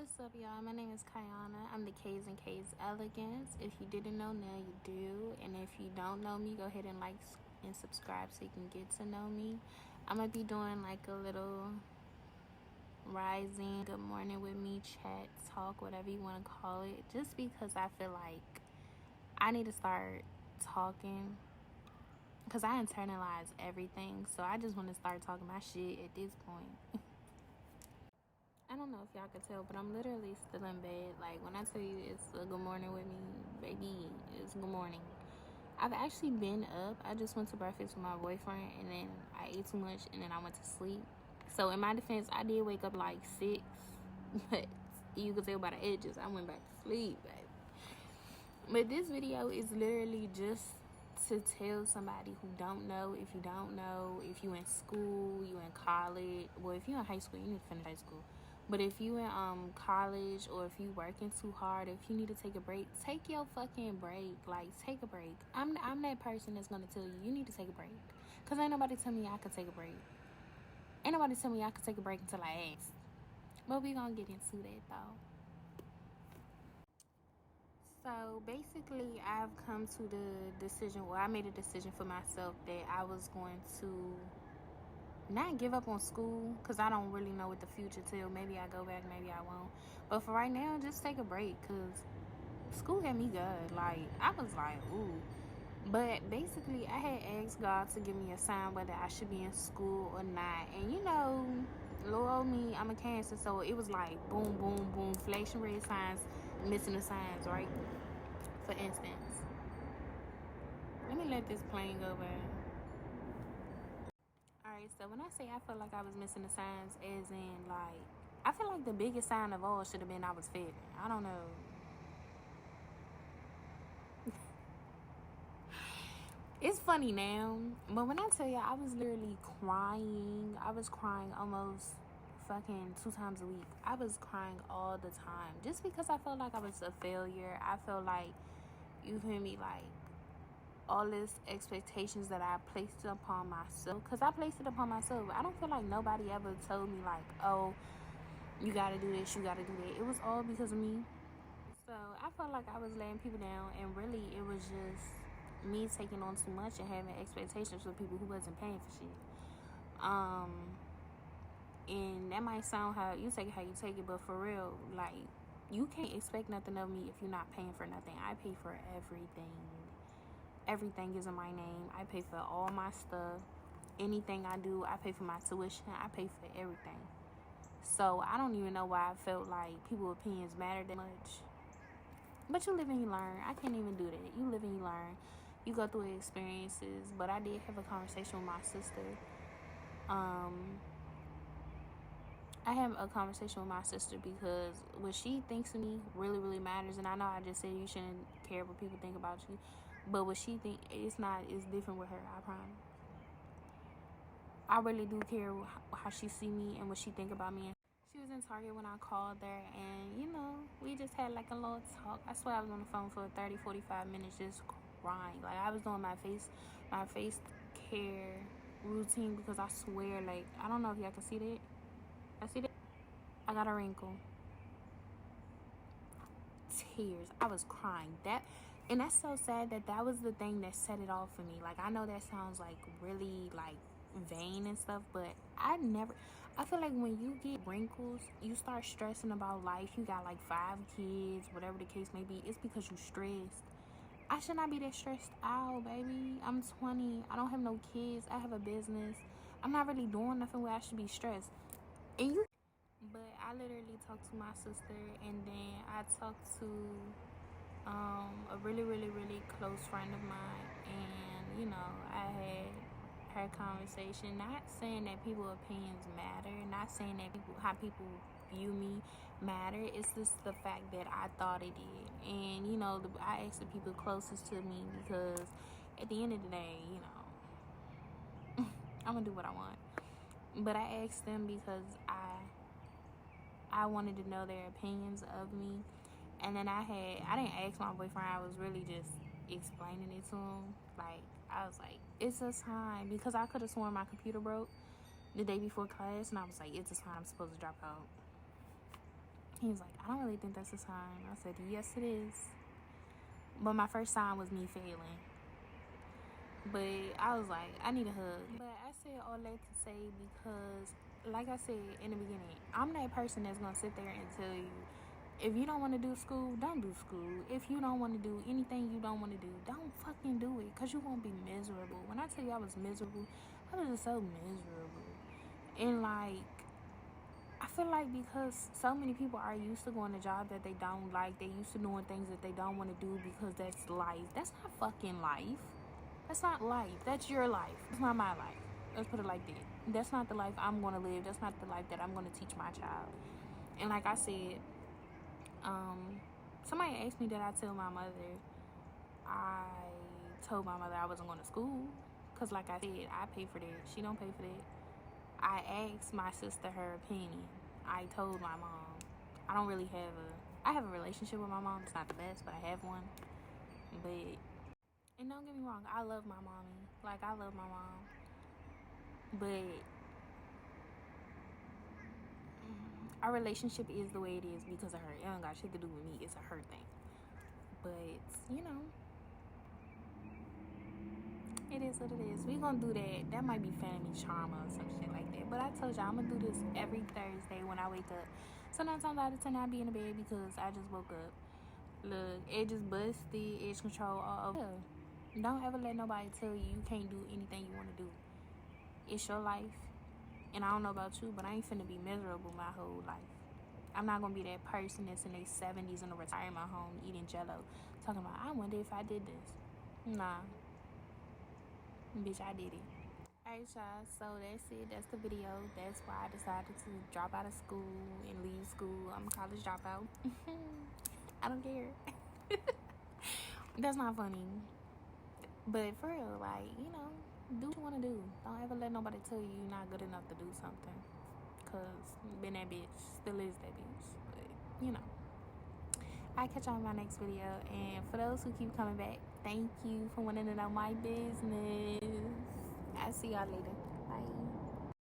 What's up, y'all? My name is Kayana. I'm the K's and K's Elegance. If you didn't know, now you do. And if you don't know me, go ahead and like and subscribe so you can get to know me. I'm going to be doing like a little rising, good morning with me, chat, talk, whatever you want to call it. Just because I feel like I need to start talking because I internalize everything. So I just want to start talking my shit at this point. I don't know if y'all could tell, but I'm literally still in bed. Like, when I tell you it's a good morning with me, baby, it's good morning. I've actually been up. I just went to breakfast with my boyfriend, and then I ate too much, and then I went to sleep. So, in my defense, I did wake up like 6, but you could tell by the edges, I went back to sleep, baby. But this video is literally just to tell somebody who don't know, if you don't know, if you in school, you in college. Well, if you in high school, you need to finish high school. But if you in college, or if you working too hard, if you need to take a break, take your fucking break. Like, take a break. I'm that person that's gonna tell you need to take a break. Cause ain't nobody tell me I could take a break. Ain't nobody tell me I could take a break until I ask. But we gonna get into that though. So basically, I've come to the decision, I made a decision for myself that I was going to not give up on school, because I don't really know what the future till. Maybe I go back, maybe I won't. But for right now, just take a break, because school had me good. Like, I was like, ooh. But basically, I had asked God to give me a sign whether I should be in school or not. And you know, Lord me, I'm a Cancer, so it was like boom, boom, boom, flashing red signs, missing the signs, right? For instance, let me let this plane go by. Alright, so when I say I feel like I was missing the signs, as in, like, I feel like the biggest sign of all should have been I was failing. I don't know. It's funny now, but when I tell you, I was literally crying. I was crying almost fucking 2 times a week. I was crying all the time just because I felt like I was a failure. I felt like, you hear me, like, all this expectations that I placed upon myself, because I placed it upon myself. I don't feel like nobody ever told me like, oh, you gotta do this, you gotta do that. It was all because of me. So I felt like I was letting people down, and really it was just me taking on too much and having expectations for people who wasn't paying for shit. And that might sound how you take it, but for real, like, you can't expect nothing of me if you're not paying for nothing. I pay for everything. Everything is in my name. I pay for all my stuff. Anything I do, I pay for my tuition. I pay for everything. So I don't even know why I felt like people's opinions matter that much. But you live and you learn. I can't even do that. You live and you learn. You go through experiences. But I did have a conversation with my sister. I have a conversation with my sister because what she thinks of me really, really matters. And I know I just said you shouldn't care what people think about you, but what she think, it's different with her, I promise. I really do care how she see me and what she think about me. She was in Target when I called her, and you know, we just had like a little talk. I swear I was on the phone for 30, 45 minutes just crying. Like, I was doing my face care routine, because I swear, like, I don't know if y'all can see that. I see that. I got a wrinkle. Tears. I was crying. And that's so sad that was the thing that set it off for me. Like, I know that sounds like really like vain and stuff, but I feel like when you get wrinkles, you start stressing about life. You got like 5 kids, whatever the case may be. It's because you stressed. I should not be that stressed out, baby. I'm 20. I don't have no kids. I have a business. I'm not really doing nothing where I should be stressed. But I literally talked to my sister, and then I talked to a really, really, really close friend of mine, and you know, I had her conversation. Not saying that people's opinions matter, not saying that how people view me matter. It's just the fact that I thought it did. And you know, I asked the people closest to me, because at the end of the day, you know, I'm gonna do what I want. But I asked them because I wanted to know their opinions of me. And then I didn't ask my boyfriend. I was really just explaining it to him. Like, I was like, it's a sign. Because I could have sworn my computer broke the day before class. And I was like, it's a sign I'm supposed to drop out. He was like, I don't really think that's a sign. I said, yes, it is. But my first sign was me failing. But I was like, I need a hug. But I said all that to say because, like I said in the beginning, I'm that person that's going to sit there and tell you, if you don't want to do school, don't do school. If you don't want to do anything you don't want to do, don't fucking do it, because you won't be miserable. When I tell you I was miserable, I was just so miserable. And like, I feel like because so many people are used to going to jobs that they don't like, they used to doing things that they don't want to do because that's life. That's not fucking life. That's not life. That's your life. It's not my life. Let's put it like that. That's not the life I'm going to live. That's not the life that I'm going to teach my child. And like I said, somebody asked me, did I tell my mother? I told my mother I wasn't going to school. Because like I said, I pay for that. She don't pay for that. I asked my sister her opinion. I told my mom. I don't really I have a relationship with my mom. It's not the best, but I have one. But, and don't get me wrong, I love my mommy. Like, I love my mom. But our relationship is the way it is because of her. It don't got shit to do with me. It's a her thing. But, you know, it is what it is. We gonna do that. That might be Family Trauma or some shit like that. But I told y'all I'm gonna do this every Thursday when I wake up. So 9 times out of 10 I be in the bed because I just woke up. Look, edges busted, edge control all over. Don't ever let nobody tell you can't do anything you want to do. It's your life. And I don't know about you, but I ain't finna be miserable my whole life. I'm not gonna be that person that's in their 70s in a retirement home eating Jello, talking about, I wonder if I did this. Nah. Bitch, I did it. Alright, y'all, so that's it. That's the video. That's why I decided to drop out of school and leave school. I'm a college dropout. I don't care. That's not funny. But for real, like, you know, do what you want to do. Don't ever let nobody tell you you're not good enough to do something. Because been that bitch, still is that bitch. But, you know. I'll catch y'all in my next video. And for those who keep coming back, thank you for wanting to know my business. I'll see y'all later.